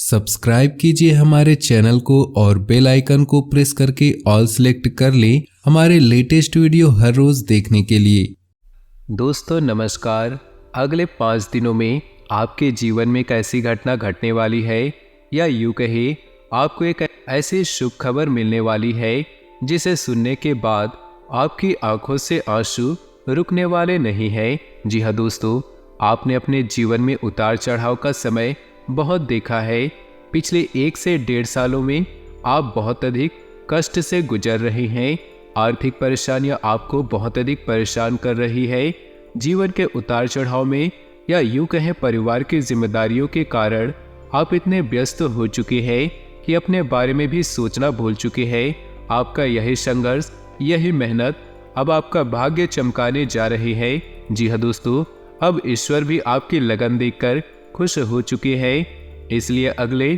Subscribe कीजिए हमारे channel को और बेल आइकन को प्रेस करके ऑल सेलेक्ट कर लें हमारे लेटेस्ट वीडियो हर रोज देखने के लिए। दोस्तों नमस्कार। अगले 5 दिनों में आपके जीवन में एक ऐसी घटना घटने वाली है, या यूँ कहे आपको एक ऐसी शुभ खबर मिलने वाली है जिसे सुनने के बाद आपकी आंखों से आंसू रुकने वाले नहीं हैं। जी हाँ दोस्तों, आपने अपने जीवन में उतार चढ़ाव का समय बहुत देखा है। पिछले 1 से 1.5 सालों में आप बहुत अधिक कष्ट से गुजर रहे हैं। आर्थिक परेशानियां आपको बहुत अधिक परेशान कर रही है। जीवन के उतार चढ़ाव में, या यूं कहें परिवार की जिम्मेदारियों के कारण आप इतने व्यस्त हो चुके हैं कि अपने बारे में भी सोचना भूल चुके हैं। आपका यही संघर्ष, यही मेहनत अब आपका भाग्य चमकाने जा रही है। जी हाँ दोस्तों, अब ईश्वर भी आपकी लगन देखकर खुश हो चुके हैं। इसलिए अगले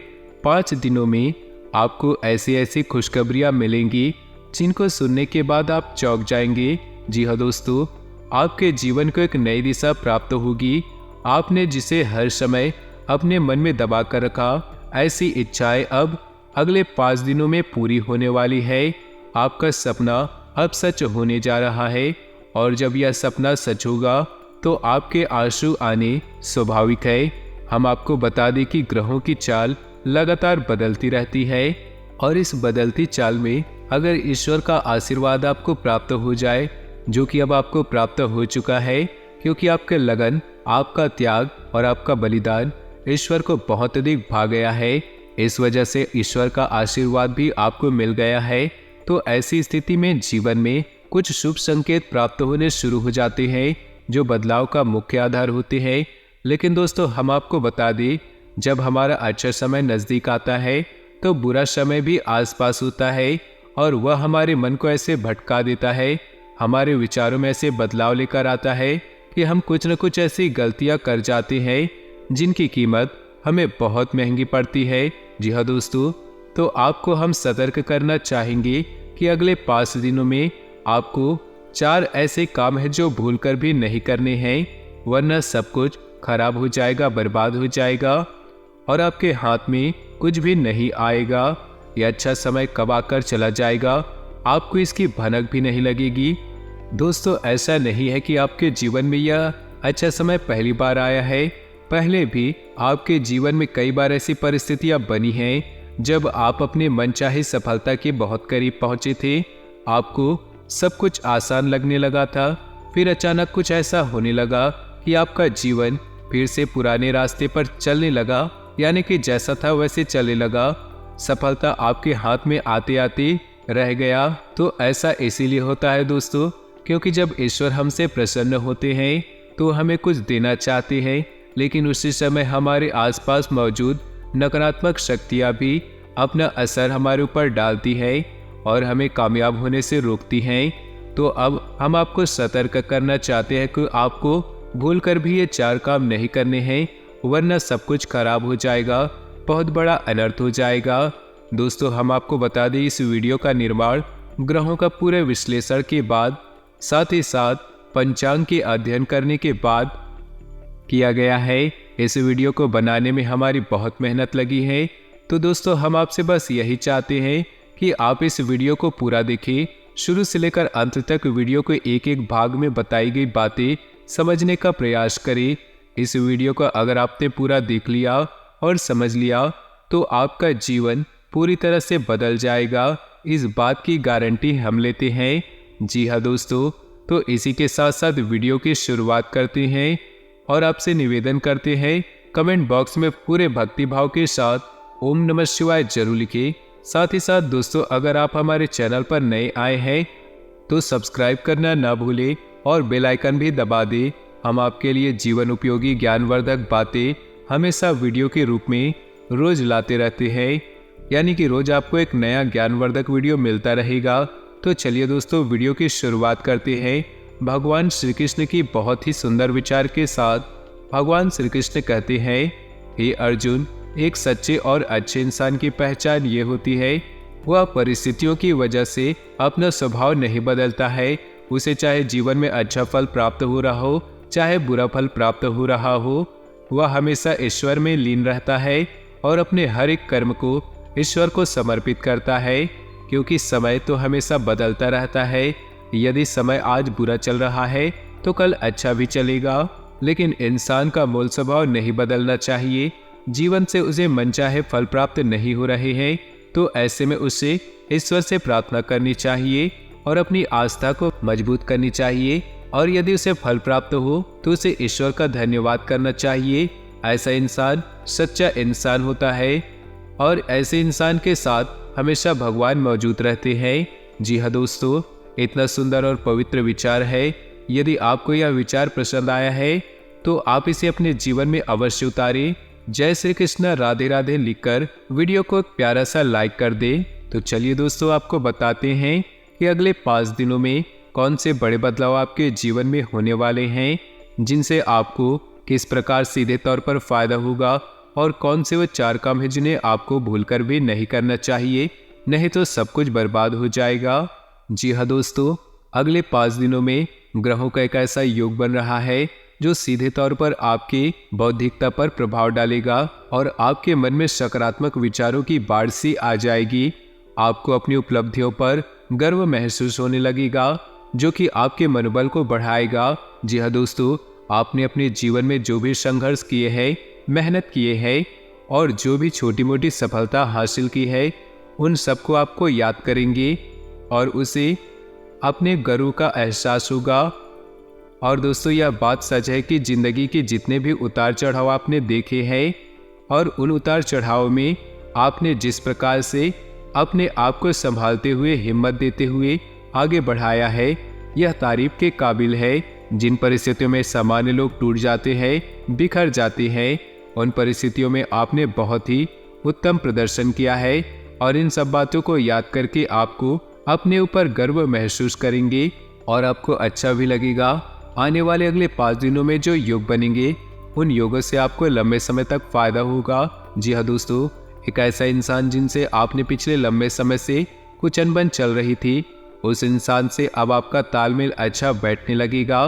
5 दिनों में आपको ऐसी ऐसी खुशखबरियां मिलेंगी जिनको सुनने के बाद आप चौंक जाएंगे। जी हाँ दोस्तों, आपके जीवन को एक नई दिशा प्राप्त होगी। आपने जिसे हर समय अपने मन में दबा कर रखा, ऐसी इच्छाएं अब अगले 5 दिनों में पूरी होने वाली है। आपका सपना अब सच होने जा रहा है, और जब यह सपना सच होगा तो आपके आंसू आने स्वाभाविक है। हम आपको बता दें कि ग्रहों की चाल लगातार बदलती रहती है, और इस बदलती चाल में अगर ईश्वर का आशीर्वाद आपको प्राप्त हो जाए, जो कि अब आपको प्राप्त हो चुका है, क्योंकि आपके लगन, आपका त्याग और आपका बलिदान ईश्वर को बहुत अधिक भा गया है। इस वजह से ईश्वर का आशीर्वाद भी आपको मिल गया है। तो ऐसी स्थिति में जीवन में कुछ शुभ संकेत प्राप्त होने शुरू हो जाते हैं, जो बदलाव का मुख्य आधार होते हैं। लेकिन दोस्तों, हम आपको बता दें, जब हमारा अच्छा समय नज़दीक आता है तो बुरा समय भी आसपास होता है, और वह हमारे मन को ऐसे भटका देता है, हमारे विचारों में ऐसे बदलाव लेकर आता है कि हम कुछ न कुछ ऐसी गलतियां कर जाते हैं जिनकी कीमत हमें बहुत महंगी पड़ती है। जी हाँ दोस्तों, तो आपको हम सतर्क करना चाहेंगे कि अगले 5 दिनों में आपको 4 ऐसे काम हैं जो भूलकर भी नहीं करने हैं, वरना सब कुछ खराब हो जाएगा, बर्बाद हो जाएगा, और आपके हाथ में कुछ भी नहीं आएगा। यह अच्छा समय कब आकर चला जाएगा, आपको इसकी भनक भी नहीं लगेगी। दोस्तों, ऐसा नहीं है कि आपके जीवन में यह अच्छा समय पहली बार आया है। पहले भी आपके जीवन में कई बार ऐसी परिस्थितियां बनी हैं जब आप अपने मनचाही सफलता के बहुत करीब पहुंचे थे। आपको सब कुछ आसान लगने लगा था, फिर अचानक कुछ ऐसा होने लगा कि आपका जीवन फिर से पुराने रास्ते पर चलने लगा, यानी कि जैसा था वैसे चलने लगा। सफलता आपके हाथ में आते आते रह गया। तो ऐसा इसीलिए होता है दोस्तों, क्योंकि जब ईश्वर हमसे प्रसन्न होते हैं तो हमें कुछ देना चाहते हैं, लेकिन उसी समय हमारे आसपास मौजूद नकारात्मक शक्तियाँ भी अपना असर हमारे ऊपर डालती है और हमें कामयाब होने से रोकती हैं। तो अब हम आपको सतर्क करना चाहते हैं कि आपको भूल कर भी ये 4 काम नहीं करने हैं, वरना सब कुछ खराब हो जाएगा, बहुत बड़ा अनर्थ हो जाएगा। दोस्तों, हम आपको बता दें, इस वीडियो का निर्माण ग्रहों का पूरे विश्लेषण के बाद, साथ ही साथ पंचांग के अध्ययन करने के बाद किया गया है। इस वीडियो को बनाने में हमारी बहुत मेहनत लगी है। तो दोस्तों, हम आपसे बस यही चाहते हैं कि आप इस वीडियो को पूरा देखें, शुरू से लेकर अंत तक वीडियो को एक एक भाग में बताई गई बातें समझने का प्रयास करें। इस वीडियो को अगर आपने पूरा देख लिया और समझ लिया तो आपका जीवन पूरी तरह से बदल जाएगा, इस बात की गारंटी हम लेते हैं। जी हाँ दोस्तों, तो इसी के साथ साथ वीडियो की शुरुआत करते हैं, और आपसे निवेदन करते हैं कमेंट बॉक्स में पूरे भक्तिभाव के साथ ओम नमः शिवाय जरूर लिखें। साथ ही साथ दोस्तों, अगर आप हमारे चैनल पर नए आए हैं तो सब्सक्राइब करना ना भूलें और बेल आइकन भी दबा दें। हम आपके लिए जीवन उपयोगी ज्ञानवर्धक बातें हमेशा वीडियो के रूप में रोज लाते रहते हैं, यानी कि रोज आपको एक नया ज्ञानवर्धक वीडियो मिलता रहेगा। तो चलिए दोस्तों, वीडियो की शुरुआत करते हैं भगवान श्री कृष्ण की बहुत ही सुंदर विचार के साथ। भगवान श्री कृष्ण कहते हैं, हे अर्जुन, एक सच्चे और अच्छे इंसान की पहचान ये होती है, वह परिस्थितियों की वजह से अपना स्वभाव नहीं बदलता है। उसे चाहे जीवन में अच्छा फल प्राप्त हो रहा हो, चाहे बुरा फल प्राप्त हो रहा हो, वह हमेशा ईश्वर में लीन रहता है और अपने हर एक कर्म को ईश्वर को समर्पित करता है, क्योंकि समय तो हमेशा बदलता रहता है। यदि समय आज बुरा चल रहा है तो कल अच्छा भी चलेगा, लेकिन इंसान का मूल स्वभाव नहीं बदलना चाहिए। जीवन से उसे मनचाहे फल प्राप्त नहीं हो रहे हैं तो ऐसे में उसे ईश्वर से प्रार्थना करनी चाहिए और अपनी आस्था को मजबूत करनी चाहिए, और यदि उसे फल प्राप्त हो तो उसे ईश्वर का धन्यवाद करना चाहिए। ऐसा इंसान सच्चा इंसान होता है और ऐसे इंसान के साथ हमेशा भगवान मौजूद रहते हैं। जी हाँ दोस्तों, इतना सुंदर और पवित्र विचार है। यदि आपको यह विचार पसंद आया है तो आप इसे अपने जीवन में अवश्य उतारें। जय श्री कृष्ण, राधे राधे लिखकर वीडियो को एक प्यारा सा लाइक कर दें। तो चलिए दोस्तों, आपको बताते हैं कि अगले 5 दिनों में कौन से बड़े बदलाव आपके जीवन में होने वाले हैं, जिनसे आपको किस प्रकार सीधे तौर पर फायदा होगा, और कौन से वो 4 काम हैं जिन्हें आपको भूलकर भी नहीं करना चाहिए, नहीं तो सब कुछ बर्बाद हो जाएगा। जी हाँ दोस्तों, अगले 5 दिनों में ग्रहों का एक ऐसा योग बन रहा है जो सीधे तौर पर आपकी बौद्धिकता पर प्रभाव डालेगा और आपके मन में सकारात्मक विचारों की बाढ़ सी आ जाएगी। आपको अपनी उपलब्धियों पर गर्व महसूस होने लगेगा, जो कि आपके मनोबल को बढ़ाएगा। जी हाँ दोस्तों, आपने अपने जीवन में जो भी संघर्ष किए हैं, मेहनत किए हैं और जो भी छोटी मोटी सफलता हासिल की है, उन सबको आपको याद करेंगे और उसे अपने गर्व का एहसास होगा। और दोस्तों, यह बात सच है कि जिंदगी के जितने भी उतार चढ़ाव आपने देखे हैं और उन उतार चढ़ाव में आपने जिस प्रकार से अपने आप को संभालते हुए, हिम्मत देते हुए आगे बढ़ाया है, यह तारीफ के काबिल है। जिन परिस्थितियों में सामान्य लोग टूट जाते हैं, बिखर जाते हैं, उन परिस्थितियों में आपने बहुत ही उत्तम प्रदर्शन किया है और इन सब बातों को याद करके आपको अपने ऊपर गर्व महसूस करेंगे और आपको अच्छा भी लगेगा। आने वाले अगले 5 दिनों में जो योग बनेंगे, उन योगों से आपको लंबे समय तक फायदा होगा। जी हाँ दोस्तों, एक ऐसा इंसान जिनसे आपने पिछले लंबे समय से कुछ अनबन चल रही थी, उस इंसान से अब आपका तालमेल अच्छा बैठने लगेगा।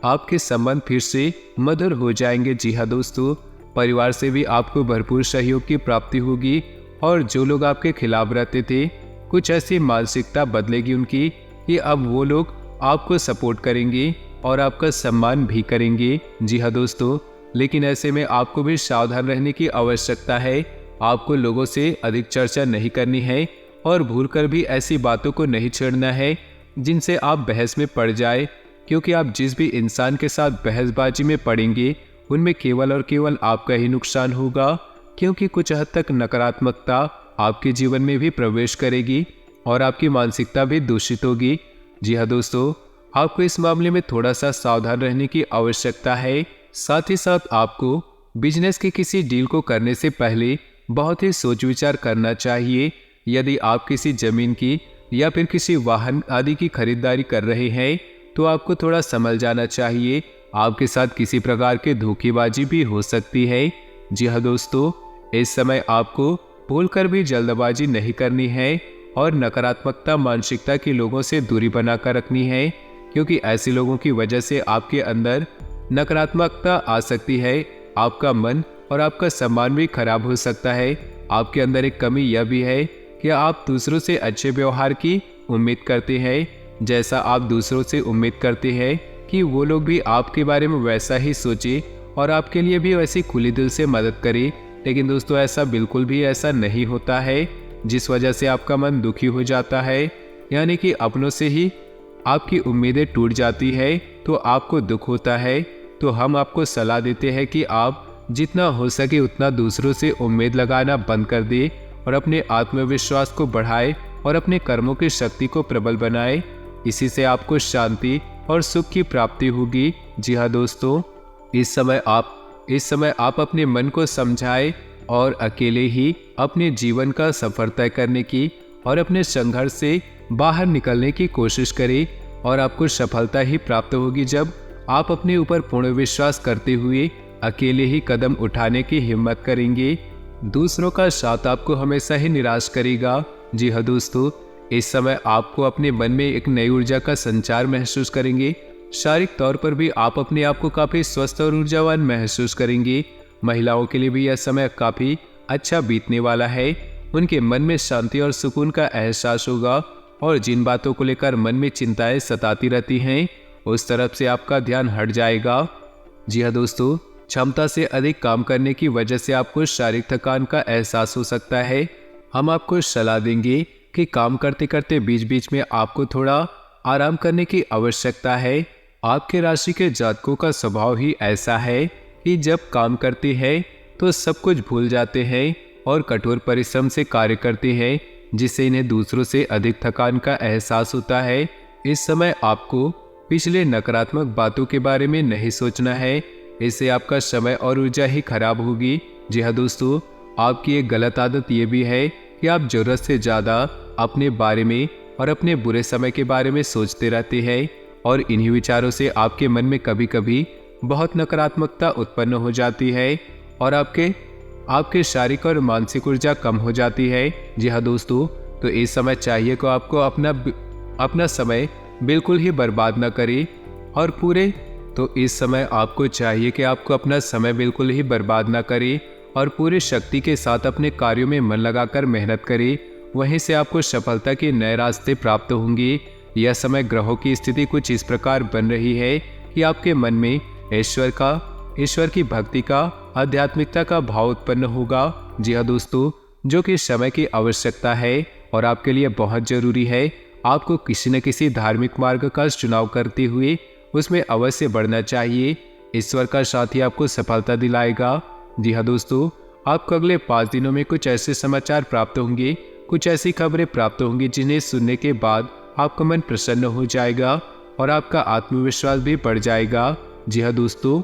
आपके संबंध फिर से मधुर हो जाएंगे। जी हाँ दोस्तों, परिवार से भी आपको भरपूर सहयोग की प्राप्ति होगी और जो लोग आपके खिलाफ रहते थे, कुछ ऐसी मानसिकता बदलेगी उनकी कि अब वो लोग आपको सपोर्ट करेंगे और आपका सम्मान भी करेंगे। जी हाँ दोस्तों, लेकिन ऐसे में आपको भी सावधान रहने की आवश्यकता है। आपको लोगों से अधिक चर्चा नहीं करनी है और भूलकर भी ऐसी बातों को नहीं छेड़ना है जिनसे आप बहस में पड़ जाए, क्योंकि आप जिस भी इंसान के साथ बहसबाजी में पड़ेंगे, उनमें केवल और केवल आपका ही नुकसान होगा, क्योंकि कुछ हद तक नकारात्मकता आपके जीवन में भी प्रवेश करेगी और आपकी मानसिकता भी दूषित होगी। जी हाँ दोस्तों, आपको इस मामले में थोड़ा सा सावधान रहने की आवश्यकता है। साथ ही साथ आपको बिजनेस की किसी डील को करने से पहले बहुत ही सोच विचार करना चाहिए। यदि आप किसी जमीन की या फिर किसी वाहन आदि की खरीदारी कर रहे हैं तो आपको थोड़ा संभल जाना चाहिए। आपके साथ किसी प्रकार की धोखेबाजी भी हो सकती है। जी हाँ दोस्तों, इस समय आपको भूलकर भी जल्दबाजी नहीं करनी है और नकारात्मकता मानसिकता के लोगों से दूरी बनाकर रखनी है, क्योंकि ऐसे लोगों की वजह से आपके अंदर नकारात्मकता आ सकती है। आपका मन और आपका सम्मान भी खराब हो सकता है। आपके अंदर एक कमी यह भी है कि आप दूसरों से अच्छे व्यवहार की उम्मीद करते हैं, जैसा आप दूसरों से उम्मीद करते हैं कि वो लोग भी आपके बारे में वैसा ही सोचे और आपके लिए भी वैसी खुली दिल से मदद करे। लेकिन दोस्तों, ऐसा बिल्कुल भी ऐसा नहीं होता है, जिस वजह से आपका मन दुखी हो जाता है, यानी कि अपनों से ही आपकी उम्मीदें टूट जाती है तो आपको दुख होता है। तो हम आपको सलाह देते हैं कि आप जितना हो सके उतना दूसरों से उम्मीद लगाना बंद कर दें और अपने आत्मविश्वास को बढ़ाए और अपने कर्मों की शक्ति को प्रबल बनाए। इसी से आपको शांति और सुख की प्राप्ति होगी। जी हाँ दोस्तों, इस समय आप अपने मन को समझाएं और अकेले ही अपने जीवन का सफर तय करने की और अपने संघर्ष से बाहर निकलने की कोशिश करें और आपको सफलता ही प्राप्त होगी जब आप अपने ऊपर पूर्ण विश्वास करते हुए अकेले ही कदम उठाने की हिम्मत करेंगे। दूसरों का साथ आपको हमेशा ही निराश करेगा। जी हाँ दोस्तों, इस समय आपको अपने मन में एक नई ऊर्जा का संचार महसूस करेंगे। शारीरिक तौर पर भी आप अपने आप को काफ़ी स्वस्थ और ऊर्जावान महसूस करेंगे। महिलाओं के लिए भी यह समय काफ़ी अच्छा बीतने वाला है। उनके मन में शांति और सुकून का एहसास होगा और जिन बातों को लेकर मन में चिंताएं सताती रहती हैं उस तरफ से आपका ध्यान हट जाएगा। जी हाँ दोस्तों, क्षमता से अधिक काम करने की वजह से आपको शारीरिक थकान का एहसास हो सकता है। हम आपको सलाह देंगे कि काम करते करते बीच बीच में आपको थोड़ा आराम करने की आवश्यकता है। आपके राशि के जातकों का स्वभाव ही ऐसा है कि जब काम करते हैं तो सब कुछ भूल जाते हैं और कठोर परिश्रम से कार्य करते हैं, जिससे इन्हें दूसरों से अधिक थकान का एहसास होता है। इस समय आपको पिछले नकारात्मक बातों के बारे में नहीं सोचना है, इससे आपका समय और ऊर्जा ही खराब होगी। जी हाँ दोस्तों, आपकी एक गलत आदत ये भी है कि आप जरूरत से ज़्यादा अपने बारे में और अपने बुरे समय के बारे में सोचते रहते हैं और इन्हीं विचारों से आपके मन में कभी कभी बहुत नकारात्मकता उत्पन्न हो जाती है और आपके शारीरिक और मानसिक ऊर्जा कम हो जाती है। जी हाँ दोस्तों, तो इस समय चाहिए कि आपको अपना समय बिल्कुल ही बर्बाद ना करें और पूरे शक्ति के साथ अपने कार्यों में मन लगाकर मेहनत करें। वहीं से आपको सफलता के नए रास्ते प्राप्त होंगे। यह समय ग्रहों की स्थिति कुछ इस प्रकार बन रही है कि आपके मन में ईश्वर की भक्ति का, आध्यात्मिकता का भाव उत्पन्न होगा। जी हाँ दोस्तों, जो कि समय की आवश्यकता है और आपके लिए बहुत जरूरी है। आपको किसी न किसी धार्मिक मार्ग का चुनाव करते हुए उसमें अवश्य बढ़ना चाहिए। ईश्वर का साथ ही आपको सफलता दिलाएगा। जी हाँ दोस्तों, आपको अगले 5 दिनों में कुछ ऐसे समाचार प्राप्त होंगे, कुछ ऐसी खबरें प्राप्त होंगी जिन्हें सुनने के बाद आपका मन प्रसन्न हो जाएगा और आपका आत्मविश्वास भी बढ़ जाएगा। जी हाँ दोस्तों,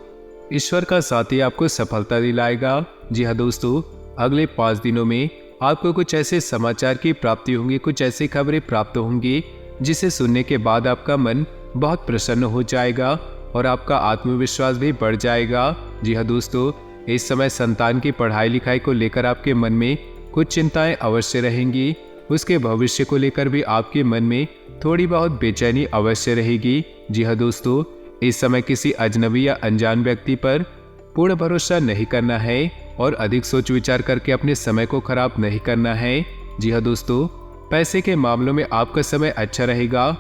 ईश्वर का साथ ही आपको सफलता दिलाएगा। जी हाँ दोस्तों, अगले 5 दिनों में आपको कुछ ऐसे समाचार की प्राप्ति होंगी, कुछ ऐसी खबरें प्राप्त होंगी जिसे सुनने के बाद आपका मन बहुत प्रसन्न हो जाएगा और आपका आत्मविश्वास भी बढ़ जाएगा। जी हाँ दोस्तों, इस समय संतान की पढ़ाई लिखाई को लेकर आपके मन में कुछ चिंताएं अवश्य रहेंगी। उसके भविष्य को लेकर भी आपके मन में थोड़ी बहुत बेचैनी अवश्य रहेगी। जी हाँ दोस्तों, इस समय किसी अजनबी या अनजान व्यक्ति पर पूर्ण भरोसा नहीं करना है और अधिक सोच विचार करके अपने समय को खराब नहीं करना है। जी हाँ दोस्तों, पैसे के मामलों में आपका समय अच्छा रहेगा।